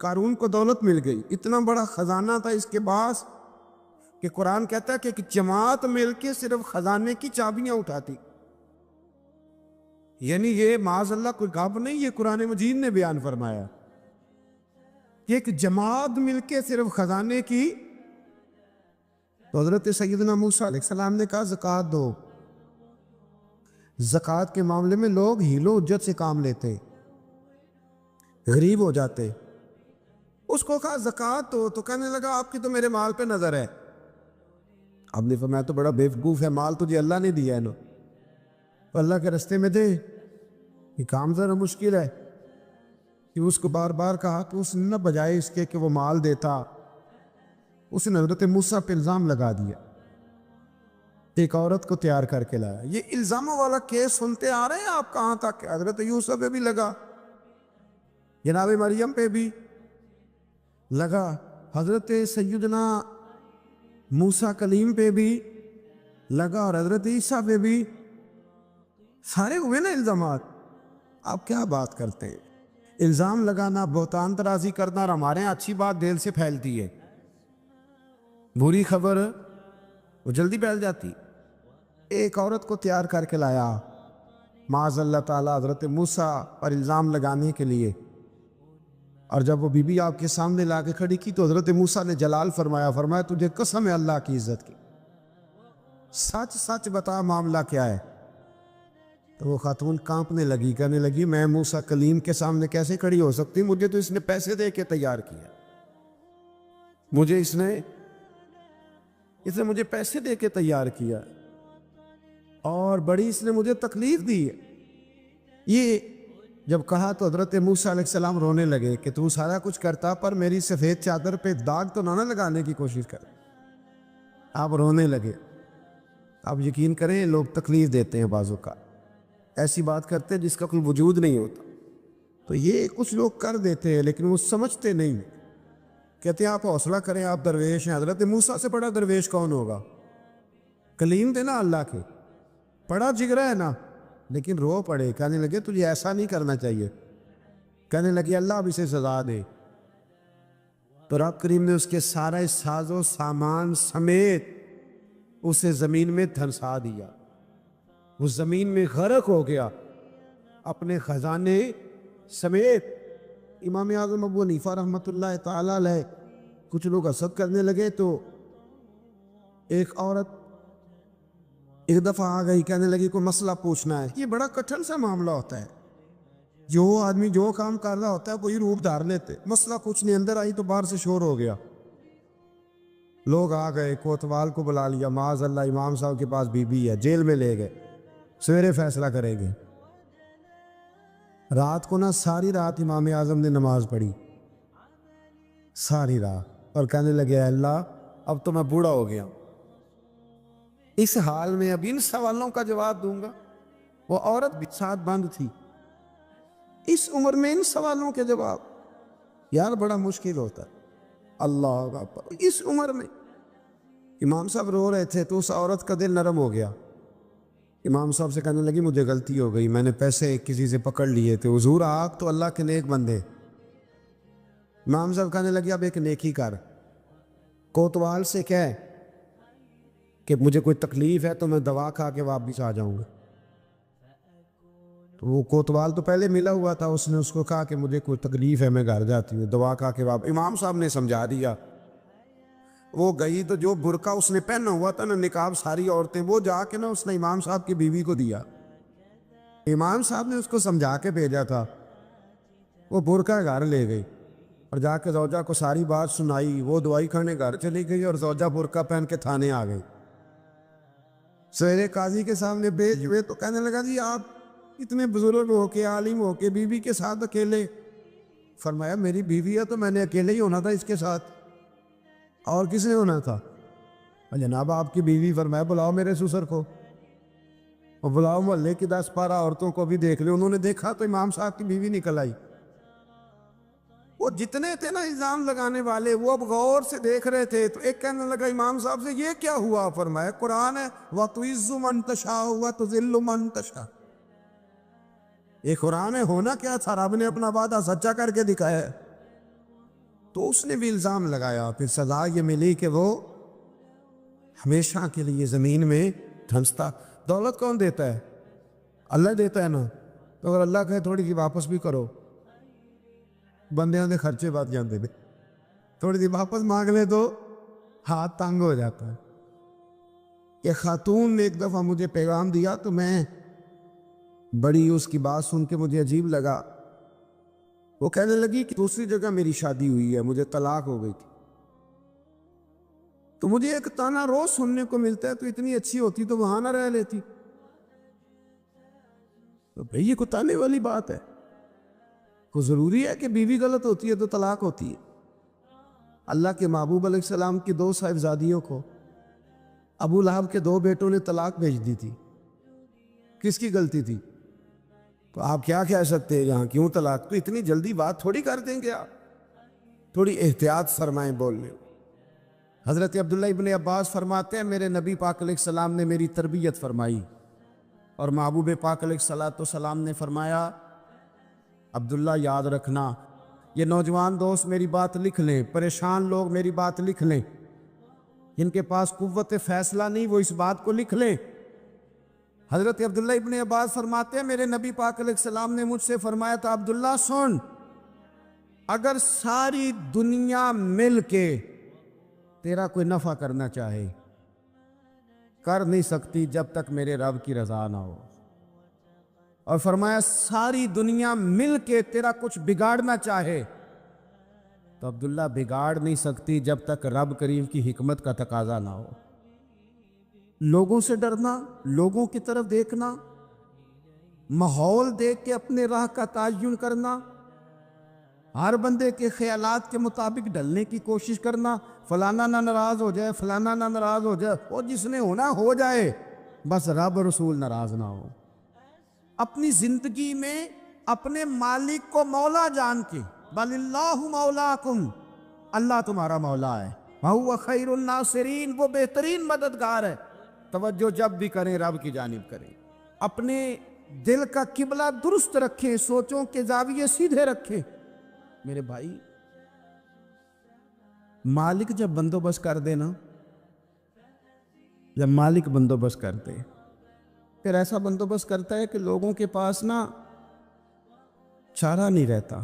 قارون کو دولت مل گئی، اتنا بڑا خزانہ تھا اس کے پاس کہ قرآن کہتا ہے کہ ایک جماعت مل کے صرف خزانے کی چابیاں اٹھاتی. یعنی یہ معاذ اللہ کوئی غاب نہیں، یہ قرآن مجید نے بیان فرمایا کہ ایک جماعت مل کے صرف خزانے کی. تو حضرت سیدنا موسیٰ علیہ السلام نے کہا زکوٰۃ دو. زکوٰۃ کے معاملے میں لوگ حیل و حجت سے کام لیتے، غریب ہو جاتے. اس کو کہا زکوٰۃ دو تو کہنے لگا آپ کی تو میرے مال پہ نظر ہے. اب نے فرمایا تو بڑا بیوقوف ہے، مال تجھے اللہ نے دیا ہے نا، تو اللہ کے رستے میں دے. یہ کام ذرا مشکل ہے کہ اس کو بار بار کہا تو اس نے نہ بجائے اس کے کہ وہ مال دیتا، اس نے حضرت موسیٰ پہ الزام لگا دیا. ایک عورت کو تیار کر کے لایا. یہ الزاموں والا کیس سنتے آ رہے ہیں آپ کہاں تک؟ حضرت یوسف پہ بھی لگا، جناب مریم پہ بھی لگا، حضرت سیدنا موسیٰ کلیم پہ بھی لگا، اور حضرت عیسیٰ پہ بھی. سارے ہوئے نا الزامات. آپ کیا بات کرتے ہیں؟ الزام لگانا، بہتان ترازی کرنا، اور ہمارے یہاں اچھی بات دل سے پھیلتی ہے، بری خبر وہ جلدی پھیل جاتی. ایک عورت کو تیار کر کے لایا معاذ اللہ تعالیٰ حضرت موسیٰ پر الزام لگانے کے لیے. اور جب وہ بی بی آپ کے سامنے لا کے کھڑی کی تو حضرت موسیٰ نے جلال فرمایا تجھے قسم ہے اللہ کی عزت کی، سچ سچ بتا معاملہ کیا ہے. تو وہ خاتون کانپنے لگی، کہنے لگی میں موسیٰ کلیم کے سامنے کیسے کھڑی ہو سکتی؟ مجھے تو اس نے پیسے دے کے تیار کیا، مجھے اس نے مجھے پیسے دے کے تیار کیا، اور بڑی اس نے مجھے تکلیف دی ہے. یہ جب کہا تو حضرت موسیٰ علیہ السلام رونے لگے کہ تو سارا کچھ کرتا پر میری سفید چادر پہ داغ تو نہ لگانے کی کوشش کر. آپ رونے لگے. آپ یقین کریں لوگ تکلیف دیتے ہیں بعضوں کا، ایسی بات کرتے ہیں جس کا کوئی وجود نہیں ہوتا. تو یہ کچھ لوگ کر دیتے ہیں لیکن وہ سمجھتے نہیں. کہتے ہیں آپ حوصلہ کریں، آپ درویش ہیں. حضرت موسیٰ سے بڑا درویش کون ہوگا؟ کلیم تھے نا اللہ کے، بڑا جگرا ہے نا. لیکن رو پڑے، کہنے لگے تجھے ایسا نہیں کرنا چاہیے. کہنے لگے اللہ اب اسے سزا دے. تو رب کریم نے اس کے سارے ساز و سامان سمیت اسے زمین میں دھنسا دیا. وہ زمین میں غرق ہو گیا اپنے خزانے سمیت. امام اعظم ابو حنیفہ رحمۃ اللہ تعالیٰ علیہ کچھ لوگ حسد کرنے لگے تو ایک عورت ایک دفعہ آ گئی، کہنے لگی کوئی مسئلہ پوچھنا ہے. یہ بڑا کٹھن سا معاملہ ہوتا ہے، جو آدمی جو کام کر رہا ہوتا ہے وہی روپ دھار لیتے. مسئلہ کچھ نہیں، اندر آئی تو باہر سے شور ہو گیا. لوگ آ گئے، کوتوال کو بلا لیا، معاذ اللہ امام صاحب کے پاس بی بی ہے، جیل میں لے گئے، سویرے فیصلہ کریں گے. رات کو نا ساری رات امام اعظم نے نماز پڑھی، ساری رات، اور کہنے لگے اللہ اب تو میں بوڑھا ہو گیا، اس حال میں اب ان سوالوں کا جواب دوں گا. وہ عورت بھی ساتھ بند تھی، اس عمر میں ان سوالوں کے جواب یار بڑا مشکل ہوتا ہے. اللہ اکبر. اس عمر میں امام صاحب رو رہے تھے تو اس عورت کا دل نرم ہو گیا. امام صاحب سے کہنے لگی مجھے غلطی ہو گئی، میں نے پیسے کسی سے پکڑ لیے تھے. حضور آپ تو اللہ کے نیک بندے. امام صاحب کہنے لگی اب ایک نیکی کر، کوتوال سے کہہ کہ مجھے کوئی تکلیف ہے تو میں دوا کھا کے واپس آ جاؤں گا. تو وہ کوتوال تو پہلے ملا ہوا تھا، اس نے اس کو کہا کہ مجھے کوئی تکلیف ہے میں گھر جاتی ہوں، دوا کھا کے واپس. امام صاحب نے سمجھا دیا. وہ گئی تو جو برقع اس نے پہنا ہوا تھا نا نقاب ساری عورتیں، وہ جا کے نا اس نے امام صاحب کی بیوی کو دیا. امام صاحب نے اس کو سمجھا کے بھیجا تھا. وہ برقع گھر لے گئی اور جا کے زوجہ کو ساری بات سنائی. وہ دوائی کھانے گھر چلی گئی اور زوجہ برقع پہن کے تھانے آ گئی. سویرے قاضی کے سامنے بھیج ہوئے تو کہنے لگا جی آپ اتنے بزرگ ہو کے عالم ہو کے بیوی کے ساتھ اکیلے. فرمایا میری بیوی ہے تو میں نے اکیلے ہی ہونا تھا اس کے ساتھ، اور کس نے ہونا تھا؟ جناب آپ کی بیوی. فرمایا بلاؤ میرے سسر کو، اور بلاؤ محلے کی 10-12 عورتوں کو بھی دیکھ لے. انہوں نے دیکھا تو امام صاحب کی بیوی نکل آئی. وہ جتنے تھے نا الزام لگانے والے وہ اب غور سے دیکھ رہے تھے. تو ایک کہنے لگا امام صاحب سے یہ کیا ہوا؟ فرمایا قرآن ہے وَتُعِزُّ مَن تَشَاءُ وَتُذِلُّ مَن تَشَاءُ. یہ قرآن ہے. ہونا کیا تھا؟ رب نے اپنا وعدہ سچا کر کے دکھایا ہے. تو اس نے بھی الزام لگایا، پھر سزا یہ ملی کہ وہ ہمیشہ کے لیے زمین میں دھنستا۔ دولت کون دیتا ہے؟ اللہ دیتا ہے نا، تو اگر اللہ کہے تھوڑی سی واپس بھی کرو، بندیاں دے خرچے بات جانتے تھے، تھوڑی سی واپس مانگ لے تو ہاتھ تنگ ہو جاتا ہے۔ کہ خاتون نے ایک دفعہ مجھے پیغام دیا تو میں بڑی اس کی بات سن کے مجھے عجیب لگا۔ وہ کہنے لگی کہ دوسری جگہ میری شادی ہوئی ہے، مجھے طلاق ہو گئی تھی، تو مجھے ایک تانا روز سننے کو ملتا ہے، تو اتنی اچھی ہوتی تو وہاں نہ رہ لیتی۔ تو بھئی یہ کوئی تانے والی بات ہے؟ کو ضروری ہے کہ بیوی غلط ہوتی ہے تو طلاق ہوتی ہے؟ اللہ کے محبوب علیہ السلام کی 2 صاحبزادیوں کو ابو لہب کے 2 بیٹوں نے طلاق بھیج دی تھی، کس کی غلطی تھی؟ تو آپ کیا کہہ سکتے ہیں یہاں کیوں طلاق؟ تو اتنی جلدی بات تھوڑی کر دیں گے آپ، تھوڑی احتیاط فرمائیں بولنے۔ حضرت عبداللہ ابن عباس فرماتے ہیں میرے نبی پاک علیہ السلام نے میری تربیت فرمائی، اور محبوب پاک علیہ السلام نے فرمایا عبداللہ یاد رکھنا، یہ نوجوان دوست میری بات لکھ لیں، پریشان لوگ میری بات لکھ لیں، جن کے پاس قوت فیصلہ نہیں وہ اس بات کو لکھ لیں۔ حضرت عبداللہ ابن عباس فرماتے ہیں میرے نبی پاک علیہ السلام نے مجھ سے فرمایا تھا عبداللہ سن، اگر ساری دنیا مل کے تیرا کوئی نفع کرنا چاہے، کر نہیں سکتی جب تک میرے رب کی رضا نہ ہو، اور فرمایا ساری دنیا مل کے تیرا کچھ بگاڑنا چاہے تو عبداللہ بگاڑ نہیں سکتی جب تک رب کریم کی حکمت کا تقاضا نہ ہو۔ لوگوں سے ڈرنا، لوگوں کی طرف دیکھنا، ماحول دیکھ کے اپنے راہ کا تعین کرنا، ہر بندے کے خیالات کے مطابق ڈھلنے کی کوشش کرنا، فلانا نہ ناراض ہو جائے، فلانا نہ ناراض ہو جائے، وہ جس نے ہونا ہو جائے، بس رب رسول ناراض نہ ہو۔ اپنی زندگی میں اپنے مالک کو مولا جان کے، بل اللہ مولاکم، اللہ تمہارا مولا ہے، وَهُوَ خَيْرُ النَّاصِرِينَ، وہ بہترین مددگار ہے۔ توجہ جب بھی کریں رب کی جانب کریں، اپنے دل کا قبلہ درست رکھیں، سوچوں کے زاویے سیدھے رکھیں۔ میرے بھائی، مالک جب بندوبست کر دے نا، جب مالک بندوبست کر دے، پھر ایسا بندوبست کرتا ہے کہ لوگوں کے پاس نا چارہ نہیں رہتا۔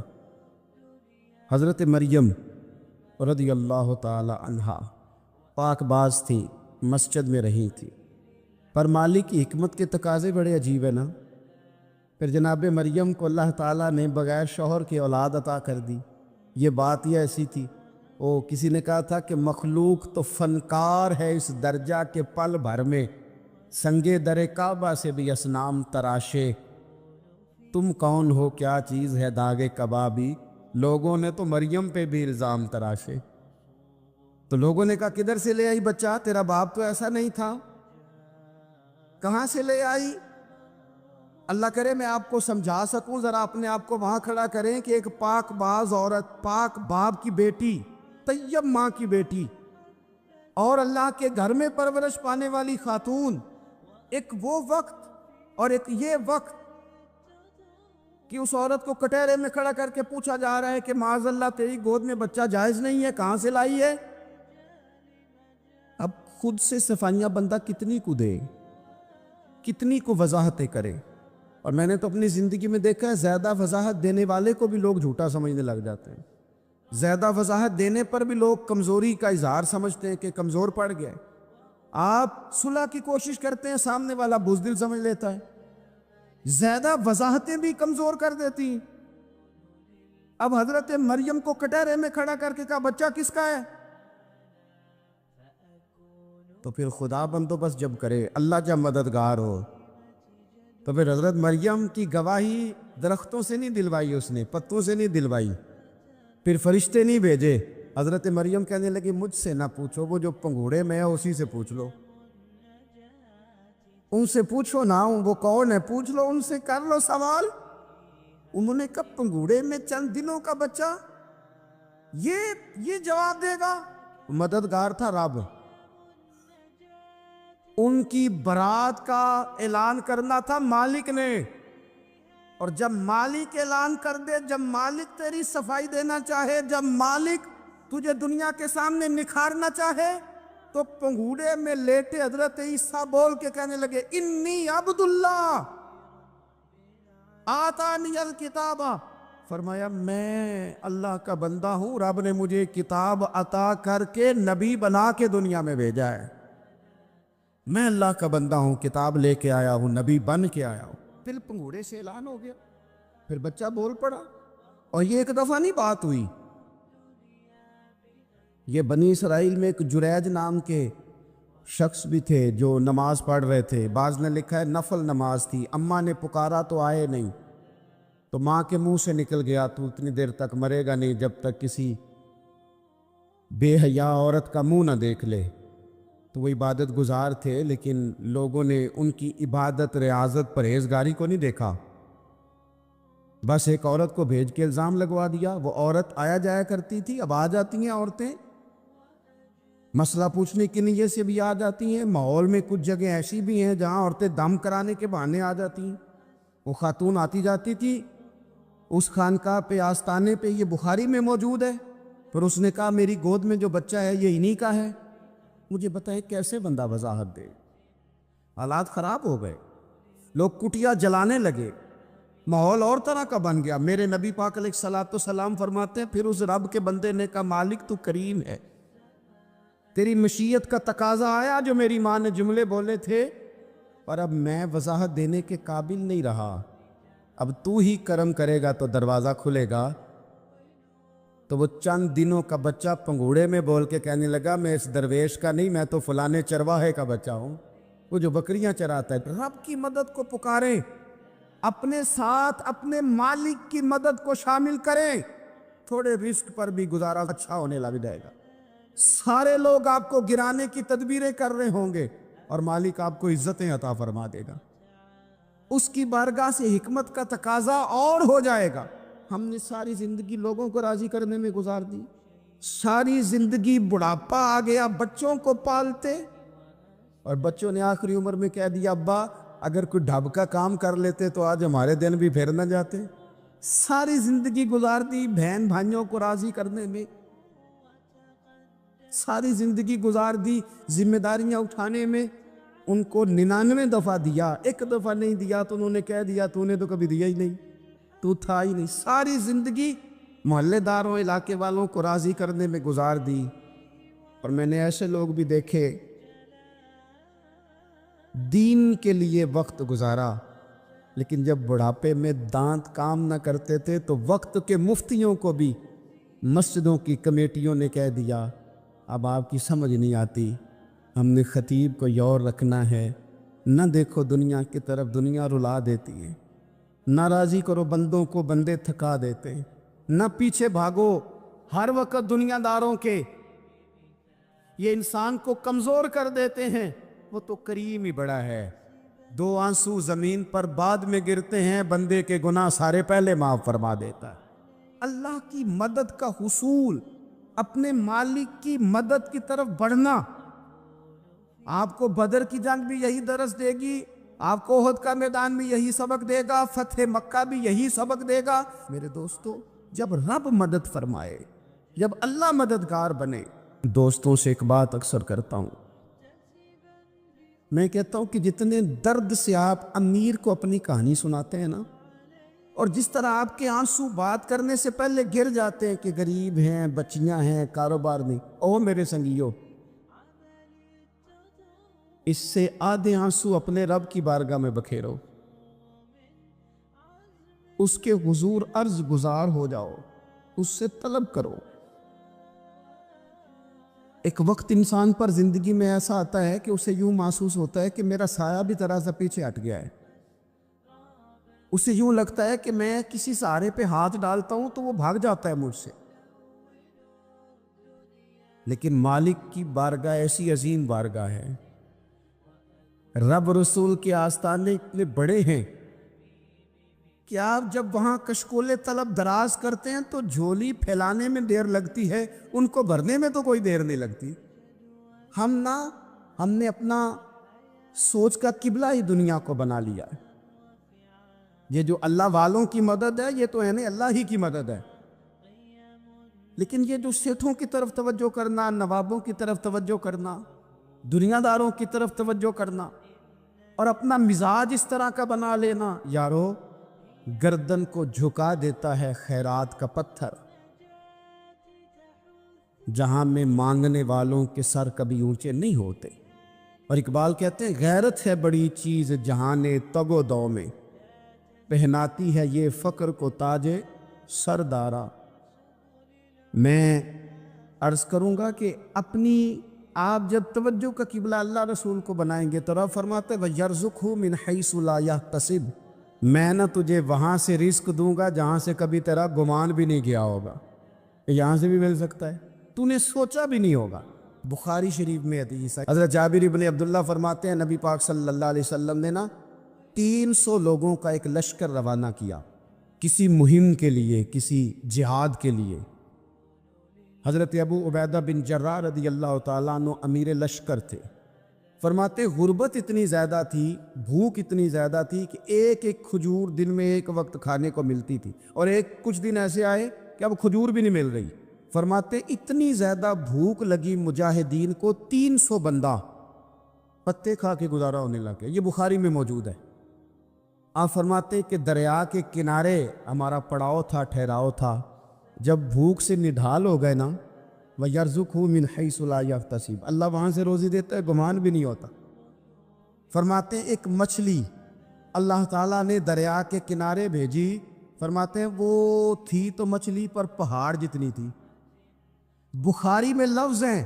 حضرت مریم رضی اللہ تعالی عنہا پاک باز تھی، مسجد میں رہی تھی، پر مالک کی حکمت کے تقاضے بڑے عجیب ہیں نا۔ پھر جناب مریم کو اللہ تعالیٰ نے بغیر شوہر کی اولاد عطا کر دی۔ یہ بات ہی ایسی تھی، کسی نے کہا تھا کہ مخلوق تو فنکار ہے اس درجہ کے پل بھر میں سنگے در کعبہ سے بھی اصنام تراشے، تم کون ہو کیا چیز ہے داغے کبابی، لوگوں نے تو مریم پہ بھی الزام تراشے۔ تو لوگوں نے کہا کدھر سے لے آئی بچہ، تیرا باپ تو ایسا نہیں تھا، کہاں سے لے آئی؟ اللہ کرے میں آپ کو سمجھا سکوں، ذرا اپنے آپ کو وہاں کھڑا کریں کہ ایک پاک باز عورت، پاک باپ کی بیٹی، طیب ماں کی بیٹی، اور اللہ کے گھر میں پرورش پانے والی خاتون، ایک وہ وقت اور ایک یہ وقت کہ اس عورت کو کٹہرے میں کھڑا کر کے پوچھا جا رہا ہے کہ معاذ اللہ تیری گود میں بچہ جائز نہیں ہے، کہاں سے لائی ہے؟ اب خود سے صفائیاں بندہ کتنی کو دے، کتنی کو وضاحتیں کرے۔ اور میں نے تو اپنی زندگی میں دیکھا ہے زیادہ وضاحت دینے والے کو بھی لوگ جھوٹا سمجھنے لگ جاتے ہیں، زیادہ وضاحت دینے پر بھی لوگ کمزوری کا اظہار سمجھتے ہیں کہ کمزور پڑ گئے۔ آپ صلح کی کوشش کرتے ہیں، سامنے والا بزدل سمجھ لیتا ہے، زیادہ وضاحتیں بھی کمزور کر دیتی ہیں۔ اب حضرت مریم کو کٹہرے میں کھڑا کر کے کہا بچہ کس کا ہے؟ تو پھر خدا بندوبست جب کرے، اللہ جب مددگار ہو، تو پھر حضرت مریم کی گواہی درختوں سے نہیں دلوائی، اس نے پتوں سے نہیں دلوائی، پھر فرشتے نہیں بھیجے۔ حضرت مریم کہنے لگی مجھ سے نہ پوچھو، وہ جو پنگوڑے میں ہے اسی سے پوچھ لو، ان سے پوچھو نا، وہ کون ہے پوچھ لو، ان سے کر لو سوال۔ انہوں نے کہا پنگوڑے میں چند دنوں کا بچہ، یہ جواب دے گا؟ مددگار تھا رب، ان کی برات کا اعلان کرنا تھا مالک نے، اور جب مالک اعلان کر دے، جب مالک تیری صفائی دینا چاہے، جب مالک تجھے دنیا کے سامنے نکھارنا چاہے تو پنگوڑے میں لیٹے حضرت عیسیٰ بول کے کہنے لگے انی عبداللہ آتانی الکتاب، فرمایا میں اللہ کا بندہ ہوں، رب نے مجھے کتاب عطا کر کے نبی بنا کے دنیا میں بھیجا ہے، میں اللہ کا بندہ ہوں، کتاب لے کے آیا ہوں، نبی بن کے آیا ہوں۔ پھر پنگوڑے سے اعلان ہو گیا، پھر بچہ بول پڑا، اور یہ ایک دفعہ نہیں بات ہوئی۔ یہ بنی اسرائیل میں ایک جریج نام کے شخص بھی تھے جو نماز پڑھ رہے تھے، بعض نے لکھا ہے نفل نماز تھی، اماں نے پکارا تو آئے نہیں، تو ماں کے منہ سے نکل گیا تو اتنی دیر تک مرے گا نہیں جب تک کسی بے حیا عورت کا منہ نہ دیکھ لے۔ تو وہ عبادت گزار تھے، لیکن لوگوں نے ان کی عبادت، ریاضت، پرہیزگاری کو نہیں دیکھا، بس ایک عورت کو بھیج کے الزام لگوا دیا۔ وہ عورت آیا جایا کرتی تھی، اب آ جاتی ہیں عورتیں، مسئلہ پوچھنے کی نیت سے بھی آ جاتی ہیں۔ ماحول میں کچھ جگہ ایسی بھی ہیں جہاں عورتیں دم کرانے کے بہانے آ جاتی ہیں۔ وہ خاتون آتی جاتی تھی اس خانقاہ پہ، آستانے پہ، یہ بخاری میں موجود ہے، پھر اس نے کہا میری گود میں جو بچہ ہے یہ انہی کا ہے۔ مجھے بتائیں کیسے بندہ وضاحت دے؟ حالات خراب ہو گئے، لوگ کٹیا جلانے لگے، ماحول اور طرح کا بن گیا۔ میرے نبی پاک علیہ الصلوۃ والسلام فرماتے ہیں پھر اس رب کے بندے نے کہا مالک تو کریم ہے، تیری مشیت کا تقاضا آیا جو میری ماں نے جملے بولے تھے، پر اب میں وضاحت دینے کے قابل نہیں رہا، اب تو ہی کرم کرے گا تو دروازہ کھلے گا۔ تو وہ چند دنوں کا بچہ پنگوڑے میں بول کے کہنے لگا میں اس درویش کا نہیں، میں تو فلانے چرواہے کا بچہ ہوں، وہ جو بکریاں چراتا ہے۔ رب کی مدد کو پکاریں، اپنے ساتھ اپنے مالک کی مدد کو شامل کریں، تھوڑے رزق پر بھی گزارا اچھا ہونے لگ جائے گا۔ سارے لوگ آپ کو گرانے کی تدبیریں کر رہے ہوں گے اور مالک آپ کو عزتیں عطا فرما دے گا، اس کی بارگاہ سے حکمت کا تقاضا اور ہو جائے گا۔ ہم نے ساری زندگی لوگوں کو راضی کرنے میں گزار دی، ساری زندگی بڑھاپا آ گیا بچوں کو پالتے، اور بچوں نے آخری عمر میں کہہ دیا ابا اگر کوئی ڈھب کا کام کر لیتے تو آج ہمارے دن بھی پھر نہ جاتے۔ ساری زندگی گزار دی بہن بھائیوں کو راضی کرنے میں، ساری زندگی گزار دی ذمہ داریاں اٹھانے میں، ان کو 99 دفعہ دیا، ایک دفعہ نہیں دیا تو انہوں نے کہہ دیا تو نے تو کبھی دیا ہی نہیں، تو تھا ہی نہیں۔ ساری زندگی محلے داروں، علاقے والوں کو راضی کرنے میں گزار دی۔ اور میں نے ایسے لوگ بھی دیکھے دین کے لیے وقت گزارا، لیکن جب بڑھاپے میں دانت کام نہ کرتے تھے تو وقت کے مفتیوں کو بھی مسجدوں کی کمیٹیوں نے کہہ دیا اب آپ کی سمجھ نہیں آتی، ہم نے خطیب کو اور رکھنا ہے، نہ دیکھو دنیا کی طرف، دنیا رلا دیتی ہے، نہ راضی کرو بندوں کو، بندے تھکا دیتے ہیں، نہ پیچھے بھاگو ہر وقت دنیا داروں کے، یہ انسان کو کمزور کر دیتے ہیں۔ وہ تو کریم ہی بڑا ہے، 2 آنسو زمین پر بعد میں گرتے ہیں، بندے کے گناہ سارے پہلے معاف فرما دیتا ہے۔ اللہ کی مدد کا حصول، اپنے مالک کی مدد کی طرف بڑھنا، آپ کو بدر کی جنگ بھی یہی درس دے گی، آپ کو احد کا میدان بھی یہی سبق دے گا، فتح مکہ بھی یہی سبق دے گا۔ میرے دوستو جب رب مدد فرمائے، جب اللہ مددگار بنے، دوستوں سے ایک بات اکثر کرتا ہوں، میں کہتا ہوں کہ جتنے درد سے آپ امیر کو اپنی کہانی سناتے ہیں نا، اور جس طرح آپ کے آنسو بات کرنے سے پہلے گر جاتے ہیں کہ غریب ہیں، بچیاں ہیں، کاروبار نہیں، او میرے سنگیو، اس سے آدھے آنسو اپنے رب کی بارگاہ میں بکھیرو، اس کے حضور عرض گزار ہو جاؤ، اس سے طلب کرو۔ ایک وقت انسان پر زندگی میں ایسا آتا ہے کہ اسے یوں محسوس ہوتا ہے کہ میرا سایہ بھی ذرا سا پیچھے ہٹ گیا ہے، اسے یوں لگتا ہے کہ میں کسی سہارے پہ ہاتھ ڈالتا ہوں تو وہ بھاگ جاتا ہے مجھ سے، لیکن مالک کی بارگاہ ایسی عظیم بارگاہ ہے، رب رسول کے آستانے اتنے بڑے ہیں کہ آپ جب وہاں کشکول طلب دراز کرتے ہیں تو جھولی پھیلانے میں دیر لگتی ہے، ان کو بھرنے میں تو کوئی دیر نہیں لگتی۔ ہم نے اپنا سوچ کا قبلہ ہی دنیا کو بنا لیا ہے، یہ جو اللہ والوں کی مدد ہے یہ تو ہے نہیں، اللہ ہی کی مدد ہے۔ لیکن یہ جو سیٹھوں کی طرف توجہ کرنا، نوابوں کی طرف توجہ کرنا، دنیا داروں کی طرف توجہ کرنا اور اپنا مزاج اس طرح کا بنا لینا، یارو گردن کو جھکا دیتا ہے خیرات کا پتھر، جہاں میں مانگنے والوں کے سر کبھی اونچے نہیں ہوتے۔ اور اقبال کہتے ہیں غیرت ہے بڑی چیز جہان تگ و دو میں، پہناتی ہے یہ فقر کو تاج سردارا۔ میں عرض کروں گا کہ اپنی آپ جب توجہ کا قبلہ اللہ رسول کو بنائیں گے تو رب فرماتے وَيَرْزُقْهُ مِنْ حَيْثُ لَا يَحْتَسِبُ، میں نہ تجھے وہاں سے رزق دوں گا جہاں سے کبھی تیرا گمان بھی نہیں کیا ہوگا، یہاں سے بھی مل سکتا ہے، تو نے سوچا بھی نہیں ہوگا۔ بخاری شریف میں حدیث ہے، حضرت جابر بن عبداللہ فرماتے ہیں نبی پاک صلی اللہ علیہ وسلم نے نا 300 لوگوں کا ایک لشکر روانہ کیا کسی مہم کے لیے، کسی جہاد کے لیے۔ حضرت ابو عبیدہ بن جراح رضی اللہ تعالیٰ عنہ امیر لشکر تھے۔ فرماتے غربت اتنی زیادہ تھی، بھوک اتنی زیادہ تھی کہ ایک ایک کھجور دن میں ایک وقت کھانے کو ملتی تھی، اور کچھ دن ایسے آئے کہ اب کھجور بھی نہیں مل رہی۔ فرماتے اتنی زیادہ بھوک لگی مجاہدین کو 300 بندہ پتے کھا کے گزارا ہونے لگے۔ یہ بخاری میں موجود ہے۔ آپ فرماتے کہ دریا کے کنارے ہمارا پڑاؤ تھا، ٹھہراؤ تھا، جب بھوک سے نڈھال ہو گئے نا وَيَرْزُقْهُ مِنْ حَيْثُ لَا يَحْتَسِبُ، اللہ وہاں سے روزی دیتا ہے، گمان بھی نہیں ہوتا۔ فرماتے ہیں ایک مچھلی اللہ تعالیٰ نے دریا کے کنارے بھیجی، فرماتے ہیں وہ تھی تو مچھلی پر پہاڑ جتنی تھی۔ بخاری میں لفظ ہیں،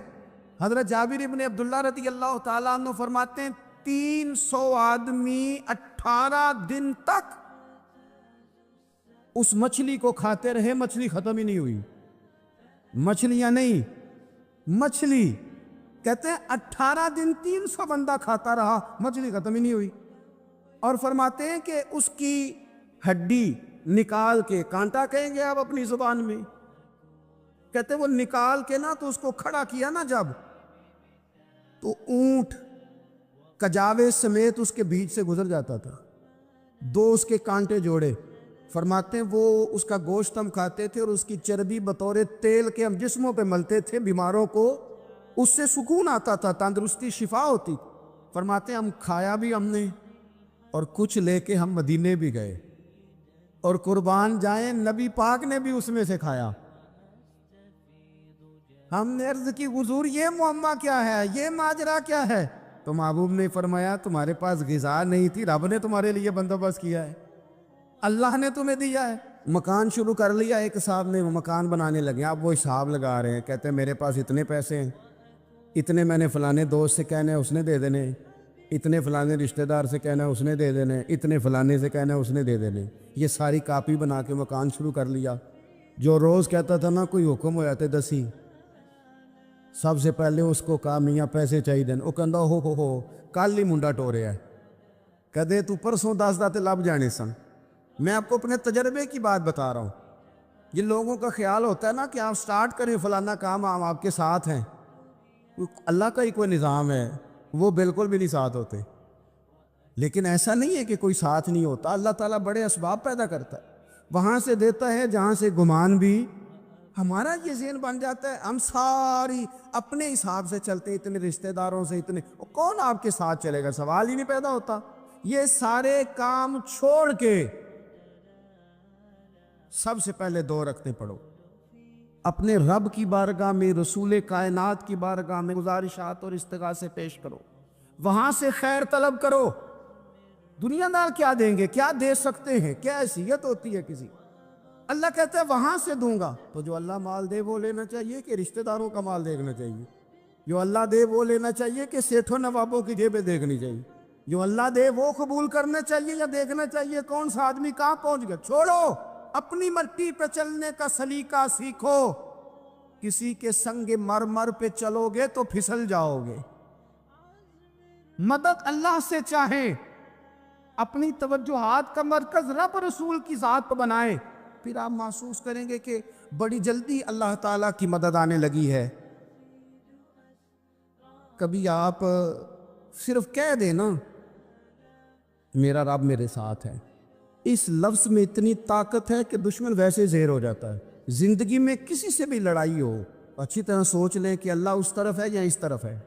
حضرت جابر بن عبداللہ رضی اللہ تعالیٰ عنہ فرماتے ہیں 300 آدمی 18 دن تک اس مچھلی کو کھاتے رہے، مچھلی ختم ہی نہیں ہوئی۔ مچھلیاں نہیں، مچھلی کہتے ہیں 18 دن 300 بندہ کھاتا رہا، مچھلی ختم ہی نہیں ہوئی۔ اور فرماتے ہیں کہ اس کی ہڈی نکال کے، کانٹا کہیں گے آپ اپنی زبان میں، کہتے ہیں وہ نکال کے نا تو اس کو کھڑا کیا نا جب، تو اونٹ کجاوے سمیت اس کے بیچ سے گزر جاتا تھا، 2 اس کے کانٹے جوڑے۔ فرماتے ہیں وہ اس کا گوشت ہم کھاتے تھے اور اس کی چربی بطور تیل کے ہم جسموں پہ ملتے تھے، بیماروں کو اس سے سکون آتا تھا، تندرستی شفا ہوتی۔ فرماتے ہیں ہم کھایا بھی ہم نے، اور کچھ لے کے ہم مدینے بھی گئے، اور قربان جائیں نبی پاک نے بھی اس میں سے کھایا۔ ہم نے عرض کی حضور یہ معمہ کیا ہے، یہ ماجرا کیا ہے؟ تو محبوب نے فرمایا تمہارے پاس غذا نہیں تھی، رب نے تمہارے لیے بندوبست کیا ہے، اللہ نے تمہیں دیا ہے۔ مکان شروع کر لیا ایک صاحب نے، وہ مکان بنانے لگے، آپ وہ حساب لگا رہے ہیں، کہتے ہیں میرے پاس اتنے پیسے ہیں، اتنے میں نے فلانے دوست سے کہنا ہے اس نے دے دینے، اتنے فلانے رشتہ دار سے کہنا ہے اس نے دے دینے، اتنے فلانے سے کہنا ہے اس نے دے دینے۔ یہ ساری کاپی بنا کے مکان شروع کر لیا۔ جو روز کہتا تھا نا کوئی حکم ہو جاتے دسی، سب سے پہلے اس کو کہا میاں پیسے چاہیے دین، وہ کہندا ہو کل ہی منڈا ٹوریا ہے، کدے تو پرسوں 10 داتے لب جانے سن۔ میں آپ کو اپنے تجربے کی بات بتا رہا ہوں۔ یہ لوگوں کا خیال ہوتا ہے نا کہ آپ سٹارٹ کریں فلانا کام، ہم آپ کے ساتھ ہیں، اللہ کا ہی کوئی نظام ہے، وہ بالکل بھی نہیں ساتھ ہوتے۔ لیکن ایسا نہیں ہے کہ کوئی ساتھ نہیں ہوتا، اللہ تعالیٰ بڑے اسباب پیدا کرتا ہے، وہاں سے دیتا ہے جہاں سے گمان بھی۔ ہمارا یہ ذہن بن جاتا ہے، ہم ساری اپنے حساب سے چلتے، اتنے رشتہ داروں سے، اتنے، کون آپ کے ساتھ چلے گا؟ سوال ہی نہیں پیدا ہوتا۔ یہ سارے کام چھوڑ کے سب سے پہلے 2 رکعتیں پڑھو، اپنے رب کی بارگاہ میں، رسول کائنات کی بارگاہ میں گزارشات اور استغاثے پیش کرو، وہاں سے خیر طلب کرو۔ دنیا دار کیا دیں گے، کیا دے سکتے ہیں، کیا حیثیت ہوتی ہے کسی؟ اللہ کہتا ہے وہاں سے دوں گا۔ تو جو اللہ مال دے وہ لینا چاہیے کہ رشتہ داروں کا مال دیکھنا چاہیے؟ جو اللہ دے وہ لینا چاہیے کہ سیٹھوں نوابوں کی جیبیں دیکھنی چاہیے؟ جو اللہ دے وہ قبول کرنا چاہیے یا دیکھنا چاہیے کون سا آدمی کہاں پہنچ گیا؟ چھوڑو، اپنی مٹی پہ چلنے کا سلیقہ سیکھو۔ کسی کے سنگ مرمر پہ چلو گے تو پھسل جاؤ گے۔ مدد اللہ سے چاہیں، اپنی توجہات کا مرکز رب رسول کی ذات پر بنائیں، پھر آپ محسوس کریں گے کہ بڑی جلدی اللہ تعالیٰ کی مدد آنے لگی ہے۔ کبھی آپ صرف کہہ دیں نا میرا رب میرے ساتھ ہے، اس لفظ میں اتنی طاقت ہے کہ دشمن ویسے زہر ہو جاتا ہے۔ زندگی میں کسی سے بھی لڑائی ہو اچھی طرح سوچ لیں کہ اللہ اس طرف ہے یا اس طرف ہے۔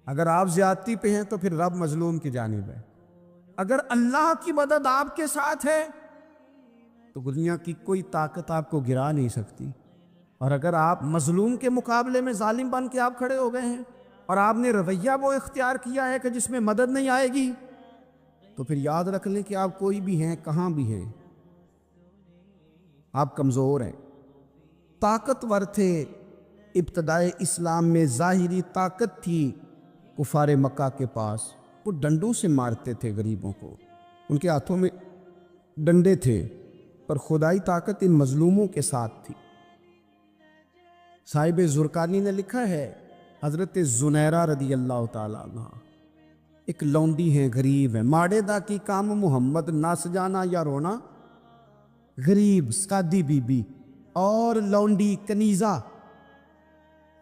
اگر آپ زیادتی پہ ہیں تو پھر رب مظلوم کی جانب ہے۔ اگر اللہ کی مدد آپ کے ساتھ ہے تو دنیا کی کوئی طاقت آپ کو گرا نہیں سکتی، اور اگر آپ مظلوم کے مقابلے میں ظالم بن کے آپ کھڑے ہو گئے ہیں اور آپ نے رویہ وہ اختیار کیا ہے کہ جس میں مدد نہیں آئے گی، تو پھر یاد رکھ لیں کہ آپ کوئی بھی ہیں، کہاں بھی ہیں، آپ کمزور ہیں۔ طاقتور تھے ابتدائے اسلام میں، ظاہری طاقت تھی کفار مکہ کے پاس، وہ ڈنڈوں سے مارتے تھے غریبوں کو، ان کے ہاتھوں میں ڈنڈے تھے، پر خدائی طاقت ان مظلوموں کے ساتھ تھی۔ صاحب زرقانی نے لکھا ہے، حضرت زنیرہ رضی اللہ تعالیٰ عنہ ایک لونڈی ہیں، غریب ہیں، ماڑے دا کی کام محمد نس جانا یا رونا، غریب سادی بی بی اور لونڈی کنیزہ،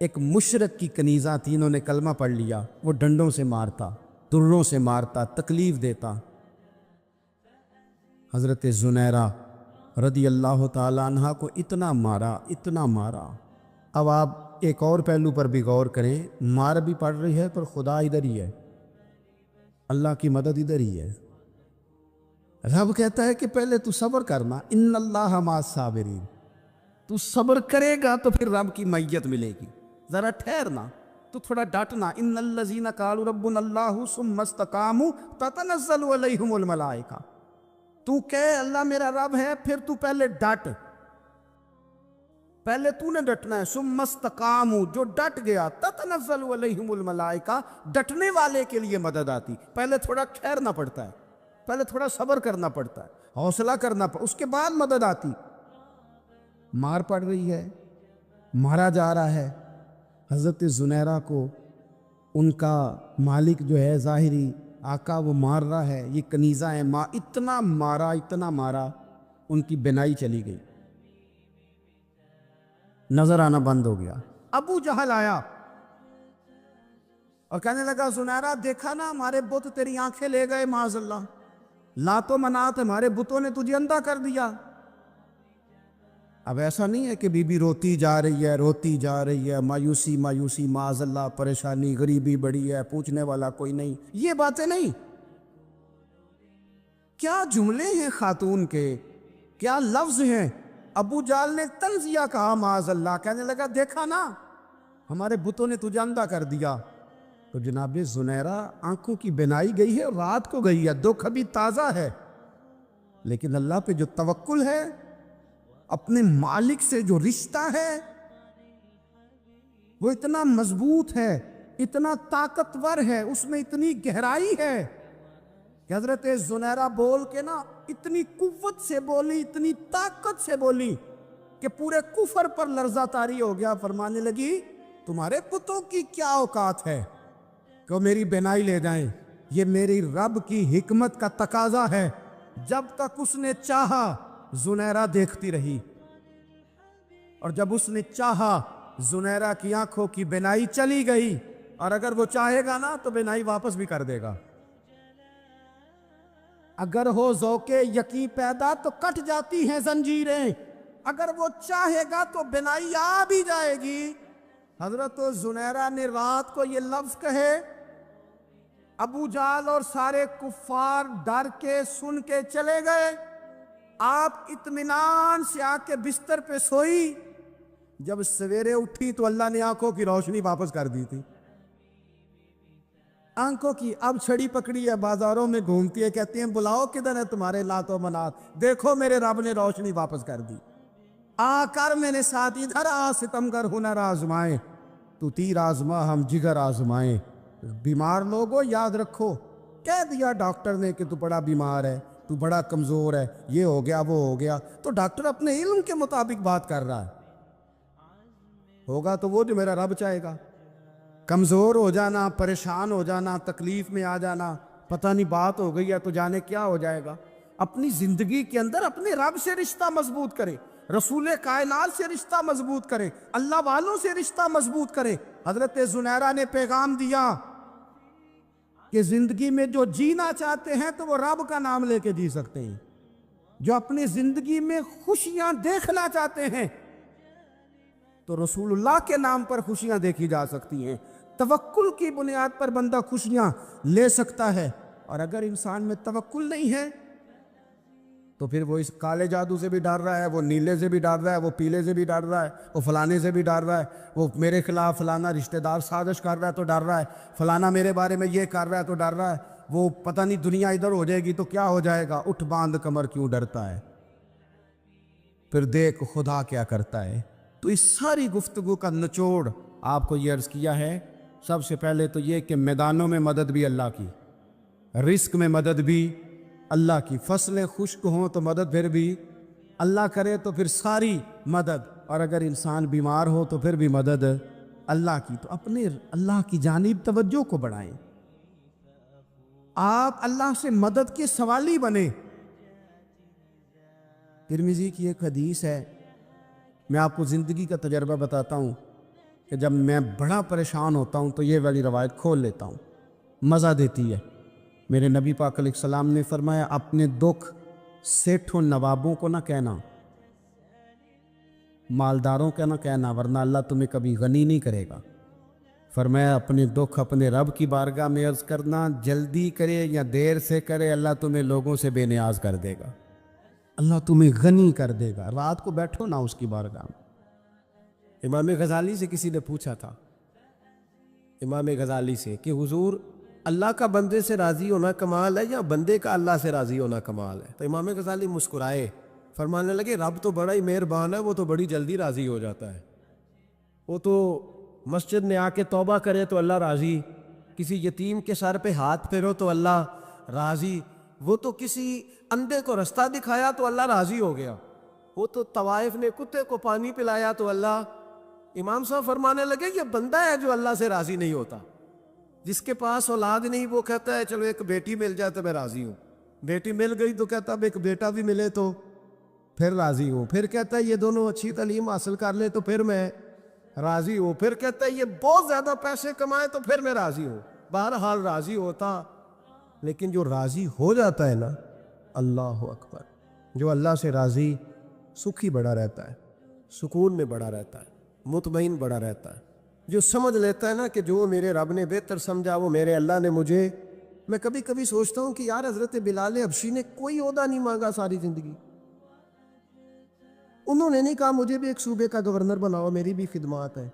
ایک مشرک کی کنیزہ تھی، انہوں نے کلمہ پڑھ لیا، وہ ڈنڈوں سے مارتا، دروں سے مارتا، تکلیف دیتا۔ حضرت زنیرہ رضی اللہ تعالیٰ عنہ کو اتنا مارا، اتنا مارا۔ اب آپ ایک اور پہلو پر بھی غور کریں، مار بھی پڑ رہی ہے پر خدا ادھر ہی ہے، اللہ کی مدد ادھر ہی ہے۔ رب کہتا ہے کہ پہلے تو صبر کرنا، ان اللہ مع الصابرین، تو صبر کرے گا تو پھر رب کی معیت ملے گی، ذرا ٹھہرنا، تو تھوڑا ڈٹنا۔ ان الذین قالوا ربنا اللہ ثم استقاموا تتنزل علیہم الملائکہ، تو کہے اللہ میرا رب ہے، پھر تو پہلے ڈٹ، پہلے تو نے ڈٹنا ہے۔ ثم استقاموا، جو ڈٹ گیا، تتنزل علیہم الملائکہ، ڈٹنے والے کے لیے مدد آتی، پہلے تھوڑا ٹھہرنا پڑتا ہے، پہلے تھوڑا صبر کرنا پڑتا ہے، حوصلہ کرنا پڑتا، اس کے بعد مدد آتی۔ مار پڑ رہی ہے، مارا جا رہا ہے، حضرت زنیرہ کو ان کا مالک جو ہے ظاہری آقا وہ مار رہا ہے، یہ کنیزہ ہے، اتنا مارا، اتنا مارا، ان کی بینائی چلی گئی، نظر آنا بند ہو گیا۔ ابو جہل آیا اور کہنے لگا زنیرہ دیکھا نا ہمارے بت تیری آنکھیں لے گئے، معاذ اللہ، لات و منات ہمارے بتوں نے تجھے اندھا کر دیا۔ اب ایسا نہیں ہے کہ بی بی روتی جا رہی ہے، روتی جا رہی ہے، مایوسی مایوسی، معاذ اللہ، پریشانی، غریبی بڑی ہے، پوچھنے والا کوئی نہیں، یہ باتیں نہیں۔ کیا جملے ہیں خاتون کے، کیا لفظ ہیں۔ ابو جال نے طنزیہ کہا، معاذ اللہ، کہنے لگا دیکھا نا ہمارے بتوں نے تجھے اندھا کر دیا۔ تو جناب زنیرہ آنکھوں کی بینائی گئی ہے، رات کو گئی ہے، دکھ ابھی تازہ ہے، لیکن اللہ پہ جو توکل ہے، اپنے مالک سے جو رشتہ ہے وہ اتنا مضبوط ہے، اتنا طاقتور ہے، اس میں اتنی گہرائی ہے کہ حضرت زنیرہ بول کے نا اتنی قوت سے بولی، اتنی طاقت سے بولی کہ پورے کفر پر لرزہ طاری ہو گیا۔ فرمانے لگی تمہارے بتوں کی کیا اوقات ہے کہ وہ میری بینائی لے جائیں، یہ میری رب کی حکمت کا تقاضا ہے۔ جب تک اس نے چاہا زنیرہ دیکھتی رہی، اور جب اس نے چاہا زنیرہ کی آنکھوں کی بینائی چلی گئی، اور اگر وہ چاہے گا نا تو بینائی واپس بھی کر دے گا۔ اگر ہو ذوق یقین پیدا تو کٹ جاتی ہیں زنجیریں، اگر وہ چاہے گا تو بینائی آ بھی جائے گی۔ حضرت زنیرہ نے رات کو یہ لفظ کہے، ابو جال اور سارے کفار ڈر کے سن کے چلے گئے، آپ اطمینان سے آ کے بستر پہ سوئی۔ جب سویرے اٹھی تو اللہ نے آنکھوں کی روشنی واپس کر دی تھی، آنکھوں کی اب چھڑی پکڑی ہے، بازاروں میں گھومتی ہے، کہتی ہیں بلاؤ کدھر ہے تمہارے لات و منات، دیکھو میرے رب نے روشنی واپس کر دی۔ آ کر میرے ساتھ ادھر آ، ستمگر ہنر آزمائیں، تو تیر آزما ہم جگر آزمائیں۔ بیمار لوگوں یاد رکھو، کہہ دیا ڈاکٹر نے کہ تو بڑا بیمار ہے، تو بڑا کمزور ہے، یہ ہو گیا وہ ہو گیا، تو ڈاکٹر اپنے علم کے مطابق بات کر رہا ہے، ہوگا تو وہ جو میرا رب چاہے گا۔ کمزور ہو جانا، پریشان ہو جانا، تکلیف میں آ جانا، پتہ نہیں بات ہو گئی ہے تو جانے کیا ہو جائے گا۔ اپنی زندگی کے اندر اپنے رب سے رشتہ مضبوط کرے، رسول کائنات سے رشتہ مضبوط کرے، اللہ والوں سے رشتہ مضبوط کرے۔ حضرت زنیرہ نے پیغام دیا کہ زندگی میں جو جینا چاہتے ہیں تو وہ رب کا نام لے کے جی سکتے ہیں، جو اپنی زندگی میں خوشیاں دیکھنا چاہتے ہیں تو رسول اللہ کے نام پر خوشیاں دیکھی جا سکتی ہیں. توکل کی بنیاد پر بندہ خوشیاں لے سکتا ہے. اور اگر انسان میں توکل نہیں ہے تو پھر وہ اس کالے جادو سے بھی ڈر رہا ہے, وہ نیلے سے بھی ڈر رہا ہے, وہ پیلے سے بھی ڈر رہا ہے, وہ فلانے سے بھی ڈر رہا ہے, وہ میرے خلاف فلانا رشتہ دار سازش کر رہا ہے تو ڈر رہا ہے, فلانا میرے بارے میں یہ کر رہا ہے تو ڈر رہا ہے, وہ پتہ نہیں دنیا ادھر ہو جائے گی تو کیا ہو جائے گا, اٹھ باندھ کمر کیوں ڈرتا ہے, پھر دیکھ خدا کیا کرتا ہے. تو اس ساری گفتگو کا نچوڑ آپ کو یہ عرض کیا ہے. سب سے پہلے تو یہ کہ میدانوں میں مدد بھی اللہ کی, رزق میں مدد بھی اللہ کی, فصلیں خشک ہوں تو مدد پھر بھی اللہ کرے تو پھر ساری مدد, اور اگر انسان بیمار ہو تو پھر بھی مدد اللہ کی. تو اپنے اللہ کی جانب توجہ کو بڑھائیں, آپ اللہ سے مدد کے سوالی بنیں. ترمذی کی ایک حدیث ہے, میں آپ کو زندگی کا تجربہ بتاتا ہوں کہ جب میں بڑا پریشان ہوتا ہوں تو یہ والی روایت کھول لیتا ہوں, مزہ دیتی ہے. میرے نبی پاک علیہ السلام نے فرمایا اپنے دکھ سیٹھوں نوابوں کو نہ کہنا, مالداروں کا نہ کہنا, ورنہ اللہ تمہیں کبھی غنی نہیں کرے گا. فرمایا اپنے دکھ اپنے رب کی بارگاہ میں عرض کرنا, جلدی کرے یا دیر سے کرے اللہ تمہیں لوگوں سے بے نیاز کر دے گا, اللہ تمہیں غنی کر دے گا. رات کو بیٹھو نا اس کی بارگاہ میں. امام غزالی سے کسی نے پوچھا تھا, امام غزالی سے, کہ حضور اللہ کا بندے سے راضی ہونا کمال ہے یا بندے کا اللہ سے راضی ہونا کمال ہے؟ تو امام غزالی مسکرائے, فرمانے لگے رب تو بڑا ہی مہربان ہے, وہ تو بڑی جلدی راضی ہو جاتا ہے. وہ تو مسجد میں آ کے توبہ کرے تو اللہ راضی, کسی یتیم کے سر پہ ہاتھ پھیرو تو اللہ راضی, وہ تو کسی اندھے کو رستہ دکھایا تو اللہ راضی ہو گیا, وہ تو طوائف نے کتے کو پانی پلایا تو اللہ. امام صاحب فرمانے لگے یہ بندہ ہے جو اللہ سے راضی نہیں ہوتا. جس کے پاس اولاد نہیں وہ کہتا ہے چلو ایک بیٹی مل جائے تو میں راضی ہوں, بیٹی مل گئی تو کہتا اب ایک بیٹا بھی ملے تو پھر راضی ہوں, پھر کہتا ہے یہ دونوں اچھی تعلیم حاصل کر لے تو پھر میں راضی ہوں, پھر کہتا ہے یہ بہت زیادہ پیسے کمائے تو پھر میں راضی ہوں. بہرحال راضی ہوتا, لیکن جو راضی ہو جاتا ہے نا, اللہ اکبر, جو اللہ سے راضی سکھی بڑا رہتا ہے, سکون میں بڑا رہتا ہے, مطمئن بڑا رہتا ہے. جو سمجھ لیتا ہے نا کہ جو میرے رب نے بہتر سمجھا وہ میرے اللہ نے مجھے. میں کبھی کبھی سوچتا ہوں کہ یار حضرت بلال حبشی نے کوئی عہدہ نہیں مانگا ساری زندگی, انہوں نے نہیں کہا مجھے بھی ایک صوبے کا گورنر بناؤ میری بھی خدمات ہے,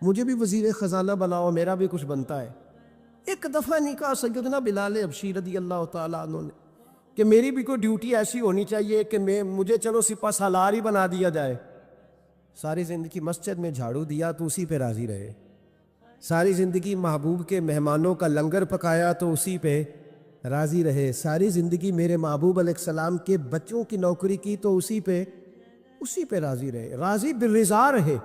مجھے بھی وزیر خزانہ بناؤ میرا بھی کچھ بنتا ہے. ایک دفعہ نہیں کہا سیدنا بلال حبشی رضی اللہ تعالیٰ عنہ نے کہ میری بھی کوئی ڈیوٹی ایسی ہونی چاہیے کہ مجھے چلو سپہ سالار ہی بنا دیا جائے. ساری زندگی مسجد میں جھاڑو دیا تو اسی پہ راضی رہے, ساری زندگی محبوب کے مہمانوں کا لنگر پکایا تو اسی پہ راضی رہے, ساری زندگی میرے محبوب علیہ السلام کے بچوں کی نوکری کی تو اسی پہ راضی رہے, راضی بالرضا رہے.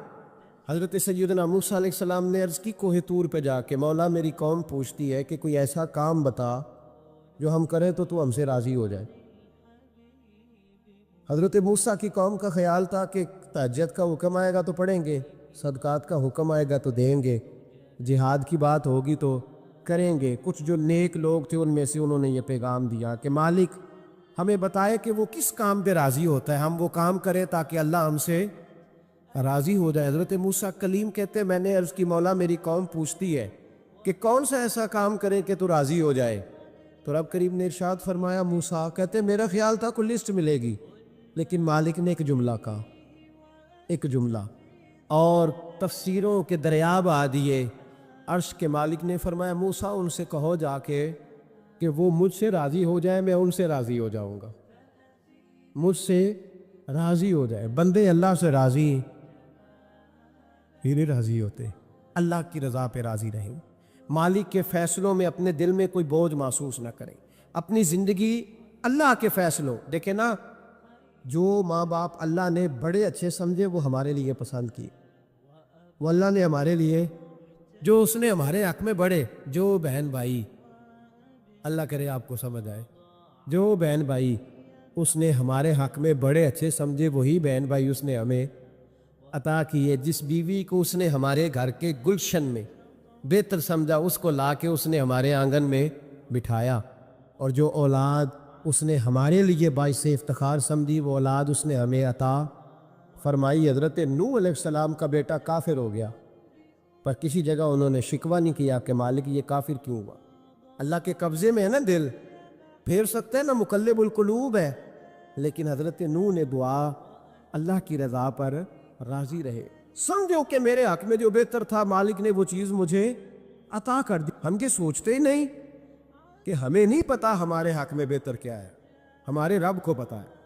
حضرت سیدنا موسیٰ علیہ السلام نے عرض کی کوہ طور پہ جا کے, مولا میری قوم پوچھتی ہے کہ کوئی ایسا کام بتا جو ہم کریں تو ہم سے راضی ہو جائے. حضرت موسیٰ کی قوم کا خیال تھا کہ تہجد کا حکم آئے گا تو پڑھیں گے, صدقات کا حکم آئے گا تو دیں گے, جہاد کی بات ہوگی تو کریں گے. کچھ جو نیک لوگ تھے ان میں سے انہوں نے یہ پیغام دیا کہ مالک ہمیں بتائے کہ وہ کس کام پہ راضی ہوتا ہے, ہم وہ کام کریں تاکہ اللہ ہم سے راضی ہو جائے. حضرت موسیٰ کلیم کہتے میں نے عرض کی مولا میری قوم پوچھتی ہے کہ کون سا ایسا کام کریں کہ تو راضی ہو جائے. تو رب کریم نے ارشاد فرمایا, موسیٰ کہتے میرا خیال تھا کوئی لسٹ ملے گی, لیکن مالک نے ایک جملہ کہا, ایک جملہ, اور تفسیروں کے دریا بہا دیے. عرش کے مالک نے فرمایا موسیٰ ان سے کہو جا کے کہ وہ مجھ سے راضی ہو جائے, میں ان سے راضی ہو جاؤں گا, مجھ سے راضی ہو جائے. بندے اللہ سے راضی ہی نہیں راضی ہوتے, اللہ کی رضا پہ راضی رہیں, مالک کے فیصلوں میں اپنے دل میں کوئی بوجھ محسوس نہ کریں, اپنی زندگی اللہ کے فیصلوں. دیکھیں نا, جو ماں باپ اللہ نے بڑے اچھے سمجھے وہ ہمارے لیے پسند کی, وہ اللہ نے ہمارے لیے جو اس نے ہمارے حق میں بڑے, جو بہن بھائی, اللہ کرے آپ کو سمجھ آئے, جو بہن بھائی اس نے ہمارے حق میں بڑے اچھے سمجھے وہی بہن بھائی اس نے ہمیں عطا کیے. جس بیوی کو اس نے ہمارے گھر کے گلشن میں بہتر سمجھا اس کو لا کے اس نے ہمارے آنگن میں بٹھایا, اور جو اولاد اس نے ہمارے لیے باعث افتخار سمجھی، وہ اولاد اس نے ہمیں عطا فرمائی۔ حضرت نوح علیہ السلام کا بیٹا کافر ہو گیا، پر کسی جگہ انہوں نے شکوہ نہیں کیا کہ مالک یہ کافر کیوں ہوا۔ اللہ کے قبضے میں ہے نا دل، پھیر سکتے ہیں نا، مقلب القلوب ہے، لیکن حضرت نوح نے دعا اللہ کی رضا پر راضی رہے، سمجھو کہ میرے حق میں جو بہتر تھا مالک نے وہ چیز مجھے عطا کر دی۔ ہم یہ سوچتے ہی نہیں کہ ہمیں نہیں پتا ہمارے حق میں بہتر کیا ہے، ہمارے رب کو پتا ہے۔